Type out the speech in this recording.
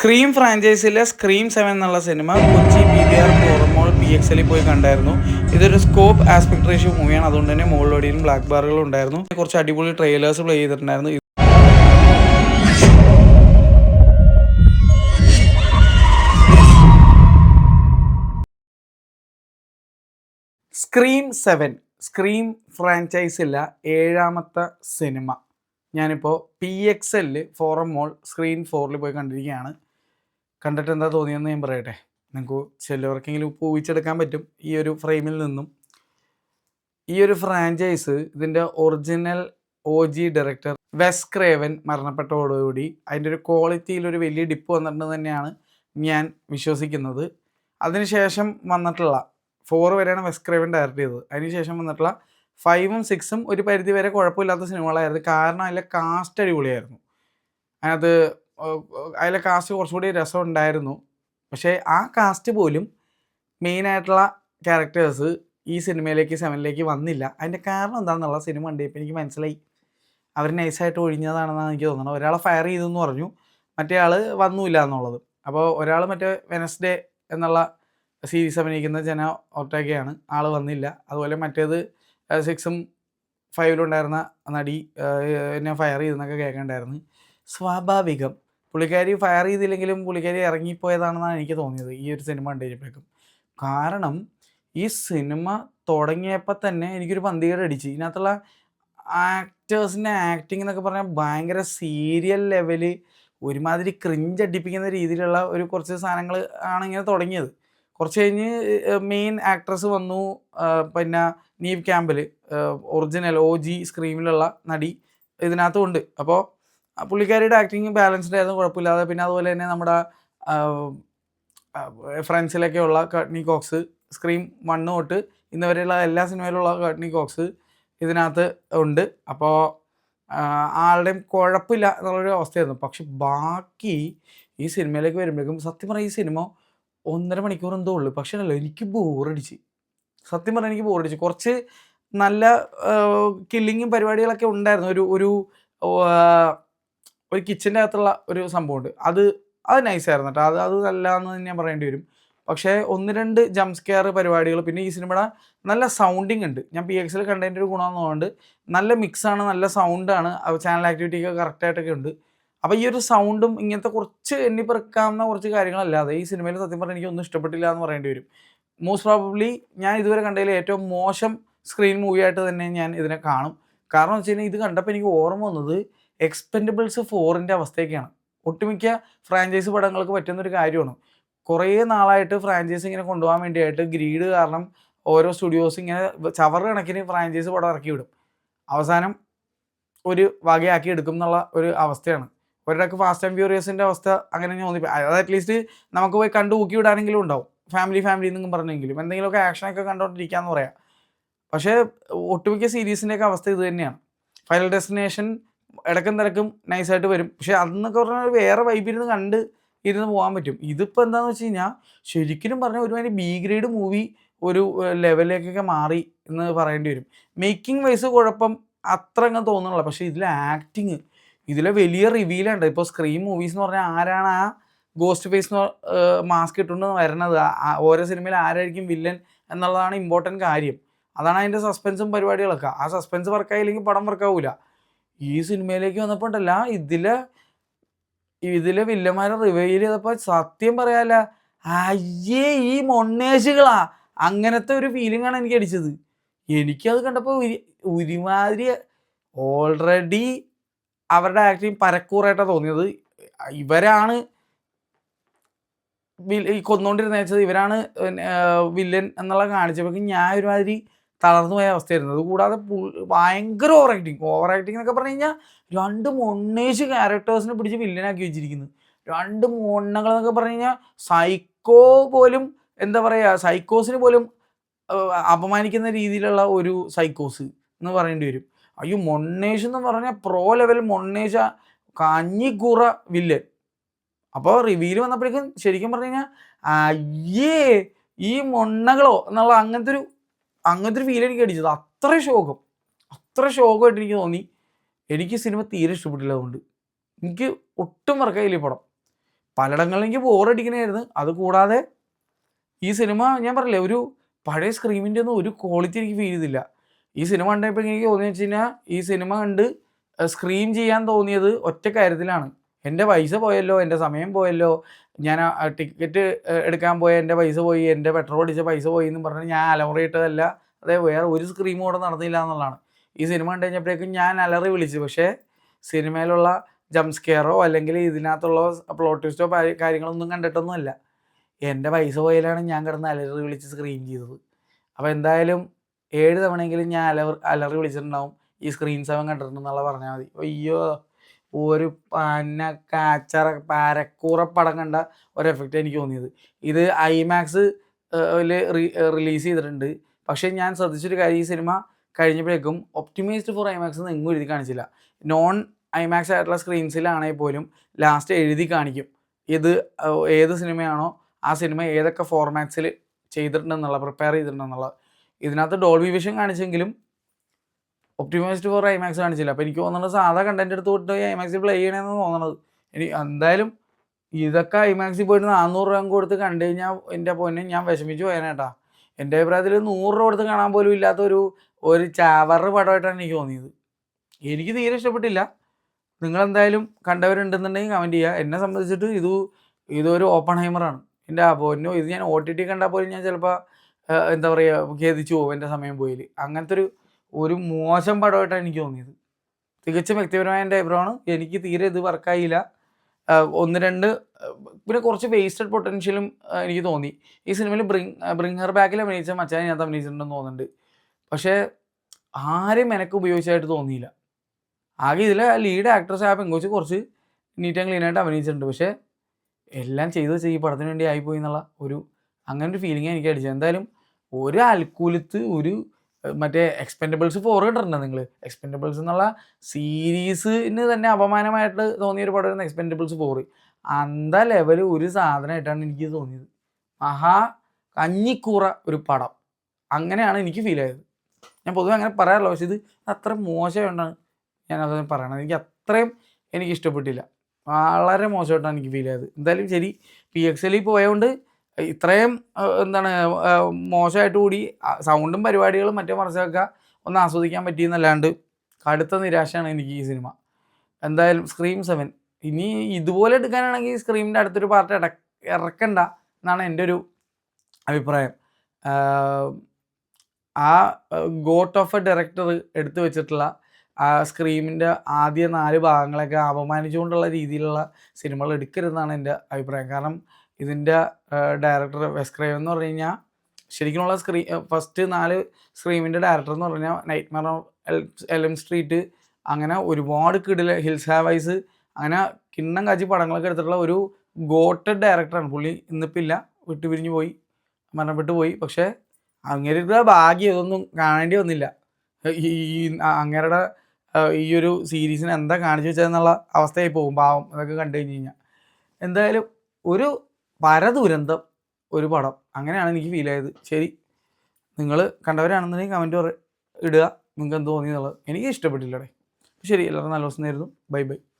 Scream ഫ്രാഞ്ചൈസിയിലെ scream 7 എന്നുള്ള cinema Kochi PVR ഫോറമോൾ PXL പോയി കണ്ടായിരുന്നു. ഇതൊരു സ്കോപ്പ് ആസ്പെക്ട് റേഷ്യോ മൂവിയാണ്. അതുകൊണ്ട് തന്നെ മുകളിലൊടിയിലും ബ്ലാക്ക് ബാറുകളും ഉണ്ടായിരുന്നു. കുറച്ച് അടിപൊളി ട്രെയിലേഴ്സ് പ്ലേ ചെയ്തിട്ടുണ്ടായിരുന്നു. സ്ക്രീം ഫ്രാഞ്ചൈസിലെ 7ാമത്തെ സിനിമ ഞാനിപ്പോൾ PXL ഫോറം മോൾ സ്ക്രീൻ 4 പോയി കണ്ടിരിക്കുകയാണ്. കണ്ടിട്ട് എന്താ തോന്നിയെന്ന് ഞാൻ പറയട്ടെ. നിങ്ങൾക്ക് ചിലവർക്കെങ്കിലും ഊഹിച്ചെടുക്കാൻ പറ്റും ഈ ഒരു ഫ്രെയിമിൽ നിന്നും. ഈ ഒരു ഫ്രാഞ്ചൈസ് ഇതിൻ്റെ original OG director Wes Craven മരണപ്പെട്ടതോടുകൂടി അതിൻ്റെ ഒരു ക്വാളിറ്റിയിലൊരു വലിയ ഡിപ്പ് വന്നിട്ടുണ്ടെന്ന് തന്നെയാണ് ഞാൻ വിശ്വസിക്കുന്നത്. അതിനുശേഷം വന്നിട്ടുള്ള 4 വരെയാണ് വെസ് ക്രേവൻ ഡയറക്റ്റ് ചെയ്തത്. അതിനുശേഷം വന്നിട്ടുള്ള 5ഉം 6ഉം ഒരു പരിധി വരെ കുഴപ്പമില്ലാത്ത സിനിമകളായിരുന്നു. കാരണം അതിലെ കാസ്റ്റ് അടിപൊളിയായിരുന്നു. അതിലെ കാസ്റ്റ് കുറച്ചുകൂടി രസം ഉണ്ടായിരുന്നു. പക്ഷേ ആ കാസ്റ്റ് പോലും മെയിനായിട്ടുള്ള ക്യാരക്ടേഴ്സ് ഈ സിനിമയിലേക്ക് 7ലേക്ക് വന്നില്ല. അതിൻ്റെ കാരണം എന്താണെന്നുള്ള സിനിമ കണ്ടപ്പോൾ എനിക്ക് മനസ്സിലായി. അവർ നൈസായിട്ട് ഒഴിഞ്ഞതാണെന്നാണ് എനിക്ക് തോന്നുന്നത്. ഒരാളെ ഫയർ ചെയ്തെന്ന് പറഞ്ഞു, മറ്റേ ആൾ വന്നില്ല എന്നുള്ളത്. അപ്പോൾ ഒരാൾ മറ്റേ വെനസ്ഡേ എന്നുള്ള സീരീസ് അഭിനയിക്കുന്ന ജന ഓർട്ടേക്കയാണ്, ആൾ വന്നില്ല. അതുപോലെ മറ്റേത് 6ഉം 5ലും ഉണ്ടായിരുന്ന നടി എന്നെ ഫയർ ചെയ്തെന്നൊക്കെ കേൾക്കണ്ടായിരുന്നു. സ്വാഭാവികം പുള്ളിക്കാരി ഫയർ ചെയ്തില്ലെങ്കിലും പുള്ളിക്കാരി ഇറങ്ങിപ്പോയതാണെന്നാണ് എനിക്ക് തോന്നിയത് ഈ ഒരു സിനിമ കണ്ടുകഴിഞ്ഞപ്പോഴേക്കും. കാരണം ഈ സിനിമ തുടങ്ങിയപ്പോൾ തന്നെ എനിക്കൊരു പന്തികേട് അടിച്ച്. ഇതിനകത്തുള്ള ആക്ടേഴ്സിൻ്റെ ആക്ടിങ് എന്നൊക്കെ പറഞ്ഞാൽ ഭയങ്കര സീരിയൽ ലെവല്, ഒരുമാതിരി ക്രിഞ്ച് അടിപ്പിക്കുന്ന രീതിയിലുള്ള ഒരു കുറച്ച് സാധനങ്ങൾ ആണ് ഇങ്ങനെ തുടങ്ങിയത്. കുറച്ച് കഴിഞ്ഞ് മെയിൻ ആക്ട്രസ് വന്നു. പിന്നെ നീവ് ക്യാമ്പൽ, ഒറിജിനൽ OG സ്ക്രീമിലുള്ള നടി ഇതിനകത്തും ഉണ്ട്. അപ്പോൾ പുള്ളിക്കാരിയുടെ ആക്ടിങ് ബാലൻസ്ഡ് ആയിരുന്നു, കുഴപ്പമില്ലാതെ. പിന്നെ അതുപോലെ തന്നെ നമ്മുടെ ഫ്രണ്ട്സിലൊക്കെയുള്ള കർട്ട്നി കോക്സ്, സ്ക്രീം 1 തൊട്ട് ഇന്ന് വരെയുള്ള എല്ലാ സിനിമയിലുള്ള കർട്ട്നി കോക്സ് ഇതിനകത്ത് ഉണ്ട്. അപ്പോൾ ആളുടെയും കുഴപ്പമില്ല എന്നുള്ളൊരു അവസ്ഥയായിരുന്നു. പക്ഷെ ബാക്കി ഈ സിനിമയിലേക്ക് വരുമ്പോഴേക്കും സത്യം പറഞ്ഞാൽ ഈ സിനിമ 1.5 മണിക്കൂർ എന്തോ ഉള്ളൂ. പക്ഷേ അല്ല, എനിക്ക് ബോറടിച്ച്. സത്യം പറഞ്ഞാൽ എനിക്ക് ബോറടിച്ച്. കുറച്ച് നല്ല കില്ലിങ്ങും പരിപാടികളൊക്കെ ഉണ്ടായിരുന്നു. ഒരു കിച്ചൻ്റെ അകത്തുള്ള ഒരു സംഭവമുണ്ട്. അത് നൈസായിരുന്നു കേട്ടോ. അത് നല്ലതെന്ന് തന്നെ ഞാൻ പറയേണ്ടി വരും. പക്ഷേ 1-2 ജംപ് സ്കെയർ പരിപാടികൾ, പിന്നെ ഈ സിനിമയുടെ നല്ല സൗണ്ടിങ് ഉണ്ട്. ഞാൻ PXL കണ്ടതിൻ്റെ ഒരു ഗുണമെന്നുകൊണ്ട് നല്ല മിക്സാണ്, നല്ല സൗണ്ടാണ്, ചാനൽ ആക്ടിവിറ്റിയൊക്കെ കറക്റ്റായിട്ടൊക്കെ ഉണ്ട്. അപ്പോൾ ഈ ഒരു സൗണ്ടും ഇങ്ങനത്തെ കുറച്ച് എണ്ണിപ്പെറുക്കാവുന്ന കുറച്ച് കാര്യങ്ങളല്ലാതെ ഈ സിനിമയിൽ സത്യം പറഞ്ഞാൽ എനിക്കൊന്നും ഇഷ്ടപ്പെട്ടില്ല എന്ന് പറയേണ്ടി വരും. മോസ്റ്റ് പ്രോബബ്ലി ഞാൻ ഇതുവരെ കണ്ടതിൽ ഏറ്റവും മോശം സ്ക്രീൻ മൂവിയായിട്ട് തന്നെ ഞാൻ ഇതിനെ കാണും. കാരണം എന്ന് വെച്ച് കഴിഞ്ഞാൽ ഇത് കണ്ടപ്പോൾ എനിക്ക് ഓർമ്മ വന്നത് എക്സ്പെൻഡബിൾസ് 4ൻ്റെ അവസ്ഥയൊക്കെയാണ്. ഒട്ടുമിക്ക ഫ്രാഞ്ചൈസ് പടങ്ങൾക്ക് പറ്റുന്നൊരു കാര്യമാണ്. കുറേ നാളായിട്ട് ഫ്രാഞ്ചൈസ് ഇങ്ങനെ കൊണ്ടുപോകാൻ വേണ്ടിയായിട്ട് ഗ്രീഡ് കാരണം ഓരോ സ്റ്റുഡിയോസ് ഇങ്ങനെ ചവറ് കണക്കിന് ഫ്രാഞ്ചൈസ് പടം ഇറക്കി വിടും. അവസാനം ഒരു വകയാക്കി എടുക്കും എന്നുള്ള ഒരു അവസ്ഥയാണ്. ഒരിടക്ക് ഫാസ്റ്റ് ആൻഡ് ഫ്യൂറിയസിൻ്റെ അവസ്ഥ അങ്ങനെ തോന്നിപ്പോയി. അത് അറ്റ്ലീസ്റ്റ് നമുക്ക് പോയി കണ്ടു ഊക്കി വിടാനെങ്കിലും ഉണ്ടാവും. ഫാമിലി എന്നും പറഞ്ഞെങ്കിലും എന്തെങ്കിലുമൊക്കെ ആക്ഷനൊക്കെ കണ്ടുകൊണ്ടിരിക്കാമെന്ന് പറയാം. പക്ഷേ ഒട്ടുമിക്ക സീരീസിൻ്റെയൊക്കെ അവസ്ഥ ഇത് തന്നെയാണ്. ഫൈനൽ ഡെസ്റ്റിനേഷൻ ഇടക്കും തിരക്കും നൈസായിട്ട് വരും. പക്ഷേ അതെന്നൊക്കെ പറഞ്ഞാൽ വേറെ വൈബിരുന്ന് ഇരുന്ന് പോകാൻ പറ്റും. ഇതിപ്പോൾ എന്താണെന്ന് വെച്ച് കഴിഞ്ഞാൽ ശരിക്കും പറഞ്ഞാൽ ഒരുമാതിരി B ഗ്രേഡ് മൂവി ഒരു ലെവലിലേക്കൊക്കെ മാറി എന്ന് പറയേണ്ടി വരും. മേക്കിംഗ് വൈസ് കുഴപ്പം അത്ര അങ്ങ് തോന്നുന്നില്ല. പക്ഷേ ഇതിലെ ആക്ടിങ്, ഇതിലെ വലിയ റിവീലുണ്ട്. ഇപ്പോൾ സ്ക്രീം മൂവീസ് എന്ന് പറഞ്ഞാൽ ആരാണ് ആ ഗോസ്റ്റ് ഫേസ് മാസ്ക് ഇട്ടുകൊണ്ട് വരണത്, ഓരോ സിനിമയിൽ ആരായിരിക്കും വില്ലൻ എന്നുള്ളതാണ് ഇമ്പോർട്ടൻറ്റ് കാര്യം. അതാണ് അതിൻ്റെ സസ്പെൻസും പരിപാടികളൊക്കെ. ആ സസ്പെൻസ് വർക്കായില്ലെങ്കിൽ പടം വർക്കാവില്ല. ഈ സിനിമയിലേക്ക് വന്നപ്പോൾ ഉണ്ടല്ല, ഇതിലെ വില്ലന്മാരെ റിവീൽ ചെയ്തപ്പോൾ സത്യം പറയാല്ല, അയ്യേ ഈ മൊണ്ണേശുകളാ, അങ്ങനത്തെ ഒരു ഫീലിംഗാണ് എനിക്ക് അടിച്ചത്. എനിക്കത് കണ്ടപ്പോൾ ഒരുമാതിരി ഓൾറെഡി അവരുടെ ആക്ടിങ് പരക്കൂറായിട്ടാണ് തോന്നിയത്. ഇവരാണ് ഈ കൊന്നുകൊണ്ടിരുന്നത്, ഇവരാണ് വില്ലൻ എന്നുള്ള കാണിച്ചപ്പോൾ ഞാൻ ഒരുമാതിരി തളർന്നു പോയ അവസ്ഥയായിരുന്നു. അതുകൂടാതെ ഭയങ്കര ഓവർ ആക്ടിങ് എന്നൊക്കെ പറഞ്ഞു കഴിഞ്ഞാൽ 2 മൊണ്ണേശ് ക്യാരക്ടേഴ്സിനെ പിടിച്ച് വില്ലനാക്കി വെച്ചിരിക്കുന്നു. 2 മൊണ്ണകളെന്നൊക്കെ പറഞ്ഞു കഴിഞ്ഞാൽ സൈക്കോ പോലും, എന്താ പറയുക, സൈക്കോസിന് പോലും അപമാനിക്കുന്ന രീതിയിലുള്ള ഒരു സൈക്കോസ് എന്ന് പറയേണ്ടി വരും. അയ്യോ, മൊണ്ണേഷ് എന്ന് പറഞ്ഞാൽ പ്രോ ലെവൽ മൊണ്ണേശ, കഞ്ഞിക്കൂറ വില്ലൻ. അപ്പോൾ റിവീൽ വന്നപ്പോഴേക്കും ശരിക്കും പറഞ്ഞു കഴിഞ്ഞാൽ അയ്യേ ഈ മൊണ്ണകളോ എന്നുള്ള അങ്ങനത്തെ ഒരു ഫീൽ എനിക്ക് അടിച്ചത്. അത്ര ശോകമായിട്ട് എനിക്ക് തോന്നി. എനിക്ക് സിനിമ തീരെ ഇഷ്ടപ്പെട്ടില്ല. അതുകൊണ്ട് എനിക്ക് ഒട്ടും വർക്കായില്ല ഈ പടം. പലയിടങ്ങളിലും എനിക്ക് ബോറടിക്കണമായിരുന്നു. അത് കൂടാതെ ഈ സിനിമ ഞാൻ പറഞ്ഞില്ലേ ഒരു പഴയ സ്ക്രീമിൻ്റെ ഒന്നും ഒരു ക്വാളിറ്റി എനിക്ക് ഫീൽ ചെയ്തില്ല. ഈ സിനിമ കണ്ടപ്പോൾ എനിക്ക് തോന്നിയെന്ന് വെച്ച് കഴിഞ്ഞാൽ ഈ സിനിമ കണ്ട് സ്ക്രീം ചെയ്യാൻ തോന്നിയത് ഒറ്റ കാര്യത്തിലാണ്. എൻ്റെ പൈസ പോയല്ലോ, എൻ്റെ സമയം പോയല്ലോ, ഞാൻ ടിക്കറ്റ് എടുക്കാൻ പോയ എൻ്റെ പൈസ പോയി, എൻ്റെ പെട്രോൾ അടിച്ച പൈസ പോയി എന്ന് പറഞ്ഞ് ഞാൻ അലമുറയിട്ടതല്ല. അതെ, വേറെ ഒരു സ്ക്രീമും കൂടെ നടന്നില്ല എന്നുള്ളതാണ്. ഈ സിനിമ കണ്ടു കഴിഞ്ഞപ്പോഴേക്കും ഞാൻ അലറി വിളിച്ചു. പക്ഷേ സിനിമയിലുള്ള ജംപ് സ്കെയറോ അല്ലെങ്കിൽ ഇതിനകത്തുള്ള പ്ലോട്ട് ട്വിസ്റ്റോ കാര്യങ്ങളൊന്നും കണ്ടിട്ടൊന്നുമല്ല. എൻ്റെ പൈസ പോയാലാണ് ഞാൻ കിടന്ന് അലറി വിളിച്ച് സ്ക്രീൻ ചെയ്തത്. അപ്പോൾ എന്തായാലും 7 തവണയെങ്കിലും ഞാൻ അലറി വിളിച്ചിട്ടുണ്ടാവും ഈ സ്ക്രീൻ 7 കണ്ടിട്ടുണ്ടെന്നുള്ള പറഞ്ഞാൽ മതി. അയ്യോ! ഒരു പരക്കൂറ പടം കണ്ട ഒരു എഫക്റ്റ് എനിക്ക് തോന്നിയത്. ഇത് ഐമാക്സ് റിലീസ് ചെയ്തിട്ടുണ്ട്. പക്ഷേ ഞാൻ ശ്രദ്ധിച്ചൊരു കാര്യം, ഈ സിനിമ കഴിഞ്ഞപ്പോഴേക്കും ഒപ്റ്റിമൈസ്ഡ് ഫോർ ഐമാക്സ് എന്ന് എങ്ങും എഴുതി കാണിച്ചില്ല. നോൺ ഐമാക്സ് ആയിട്ടുള്ള സ്ക്രീൻസിലാണെങ്കിൽ പോലും ലാസ്റ്റ് എഴുതി കാണിക്കും ഇത് ഏത് സിനിമയാണോ ആ സിനിമ ഏതൊക്കെ ഫോർമാറ്റ്സിൽ ചെയ്തിട്ടുണ്ടെന്നുള്ള പ്രിപ്പയർ ചെയ്തിട്ടുണ്ടെന്നുള്ളത്. ഇതിനകത്ത് ഡോൾബി വിഷൻ കാണിച്ചെങ്കിലും ഒപ്റ്റിമൈസ്ഡ് ഫോർ ഐമാക്സ് കാണിച്ചില്ല. അപ്പോൾ എനിക്ക് തോന്നുന്നത് സാധാ കണ്ടന്റ് എടുത്ത് വിട്ട് ഐമാക്സിൽ പ്ലേ ചെയ്യണമെന്ന് തോന്നുന്നത്. ഇനി എന്തായാലും ഇതൊക്കെ ഐമാക്സിൽ പോയിട്ട് 400 രൂപ കൊടുത്ത് കണ്ടു കഴിഞ്ഞാൽ എൻ്റെ പൊന്നെ ഞാൻ വിഷമിച്ച് പോയാനേട്ടാ. എൻ്റെ അഭിപ്രായത്തിൽ 100 രൂപ കൊടുത്ത് കാണാൻ പോലും ഇല്ലാത്ത ഒരു ചാവറ് പടമായിട്ടാണ് എനിക്ക് തോന്നിയത്. എനിക്ക് തീരെ ഇഷ്ടപ്പെട്ടില്ല. നിങ്ങളെന്തായാലും കണ്ടവരുണ്ടെന്നുണ്ടെങ്കിൽ കമൻറ്റ് ചെയ്യുക. എന്നെ സംബന്ധിച്ചിട്ട് ഇതൊരു ഓപ്പൺ ഹൈമറാണ്. എൻ്റെ പൊന്നോ, ഇത് ഞാൻ OTT കണ്ടാൽ പോലും ഞാൻ ചിലപ്പോൾ എന്താ പറയുക ഖേദിച്ചു പോകും എൻ്റെ സമയം പോയിൽ. അങ്ങനത്തെ ഒരു മോശം പടമായിട്ടാണ് എനിക്ക് തോന്നിയത്. തികച്ചും വ്യക്തിപരമായ എൻ്റെ അഭിപ്രായമാണ്. എനിക്ക് തീരെ ഇത് വർക്കായില്ല. 1-2 പിന്നെ കുറച്ച് വേസ്റ്റഡ് പൊട്ടൻഷ്യലും എനിക്ക് തോന്നി. ഈ സിനിമയിൽ ബ്രിങ് ഹർ ബാക്കിൽ അഭിനയിച്ച മച്ചാൻ ഇതിനകത്ത് അഭിനയിച്ചിട്ടുണ്ടെന്ന് തോന്നുന്നുണ്ട്. പക്ഷേ ആരും എനിക്ക് ഉപയോഗിച്ചതായിട്ട് തോന്നിയില്ല. ആകെ ഇതിലെ ലീഡ് ആക്ട്രസ് ആ പെങ്കൊച്ച് കുറച്ച് നീറ്റ് ആൻഡ് ക്ലീനായിട്ട് അഭിനയിച്ചിട്ടുണ്ട്. പക്ഷേ എല്ലാം ചെയ്ത് ഈ പടത്തിന് വേണ്ടി ആയിപ്പോയി എന്നുള്ള അങ്ങനെ ഒരു ഫീലിംഗ് എനിക്ക് അടിച്ചത്. എന്തായാലും ഒരു അൽക്കൂലത്ത് മറ്റേ എക്സ്പെൻഡബിൾസ് 4 കണ്ടിട്ടുണ്ടോ നിങ്ങൾ? എക്സ്പെൻഡബിൾസ് എന്നുള്ള സീരീസിന് തന്നെ അപമാനമായിട്ട് തോന്നിയൊരു പടമായിരുന്നു എക്സ്പെൻഡബിൾസ് 4. അന്ത ലെവൽ ഒരു സാധനമായിട്ടാണ് എനിക്ക് തോന്നിയത്. കഞ്ഞിക്കൂറ ഒരു പടം, അങ്ങനെയാണ് എനിക്ക് ഫീൽ ആയത്. ഞാൻ പൊതുവെ അങ്ങനെ പറയാറില്ല, പക്ഷേ ഇത് അത്ര മോശമായിട്ടാണ് ഞാനത് പറയണത്. എനിക്ക് ഇഷ്ടപ്പെട്ടില്ല. വളരെ മോശമായിട്ടാണ് എനിക്ക് ഫീൽ ചെയ്തത്. എന്തായാലും ശരി, PXL പോയതുകൊണ്ട് ഇത്രയും മോശമായിട്ട് കൂടി സൗണ്ടും പരിപാടികളും മറ്റേ മറിച്ചൊക്കെ ഒന്ന് ആസ്വദിക്കാൻ പറ്റിയെന്നല്ലാണ്ട് കടുത്ത നിരാശയാണ് എനിക്ക് ഈ സിനിമ. എന്തായാലും സ്ക്രീം 7 ഇനി ഇതുപോലെ എടുക്കാനാണെങ്കിൽ സ്ക്രീമിൻ്റെ അടുത്തൊരു പാർട്ട് ഇറക്കണ്ട എന്നാണ് എൻ്റെ ഒരു അഭിപ്രായം. ആ ഗോട്ട് ഓഫ് എ ഡയറക്ടർ എടുത്തു വെച്ചിട്ടുള്ള ആ സ്ക്രീമിൻ്റെ ആദ്യ 4 ഭാഗങ്ങളൊക്കെ അപമാനിച്ചുകൊണ്ടുള്ള രീതിയിലുള്ള സിനിമകൾ എടുക്കരുതെന്നാണ് എൻ്റെ അഭിപ്രായം. കാരണം ഇതിൻ്റെ ഡയറക്ടർ വെസ് ക്രേവൻ എന്ന് പറഞ്ഞു കഴിഞ്ഞാൽ ശരിക്കുമുള്ള ഫസ്റ്റ് 4 സ്ക്രീമിൻ്റെ ഡയറക്ടർ എന്ന് പറഞ്ഞാൽ നൈറ്റ്മെയർ ഓൺ എൽം സ്ട്രീറ്റ്, അങ്ങനെ ഒരുപാട് ഹിൽസ് ഹാവ് ഐസ്, അങ്ങനെ കിണ്ണം കാച്ചി പടങ്ങളൊക്കെ എടുത്തിട്ടുള്ള ഒരു ഗോട്ടഡ് ഡയറക്ടറാണ് പുള്ളി. ഇന്നിപ്പോൾ ഇല്ല, വിട്ടുപിരിഞ്ഞു പോയി, മരണപ്പെട്ടു പോയി. പക്ഷേ അങ്ങേരുടെ ഭാഗ്യം ഇതൊന്നും കാണേണ്ടി വന്നില്ല. അങ്ങേരുടെ ഈ ഒരു സീരീസിന് എന്താ കാണിച്ചു വെച്ചതെന്നുള്ള അവസ്ഥയായി പോകും പാവം അതൊക്കെ കണ്ടു കഴിഞ്ഞ് കഴിഞ്ഞാൽ. എന്തായാലും ഒരു പരദുരന്തം ഒരു പടം, അങ്ങനെയാണ് എനിക്ക് ഫീൽ ആയത്. ശരി, നിങ്ങൾ കണ്ടവരാണെന്നുണ്ടെങ്കിൽ കമൻറ്റ് ഇടുക നിങ്ങൾക്ക് എന്ത് തോന്നി എന്നുള്ളത്. എനിക്ക് ഇഷ്ടപ്പെട്ടില്ലടേ. ശരി, എല്ലാവർക്കും നല്ല ദിവസം നേരുന്നു. Bye bye.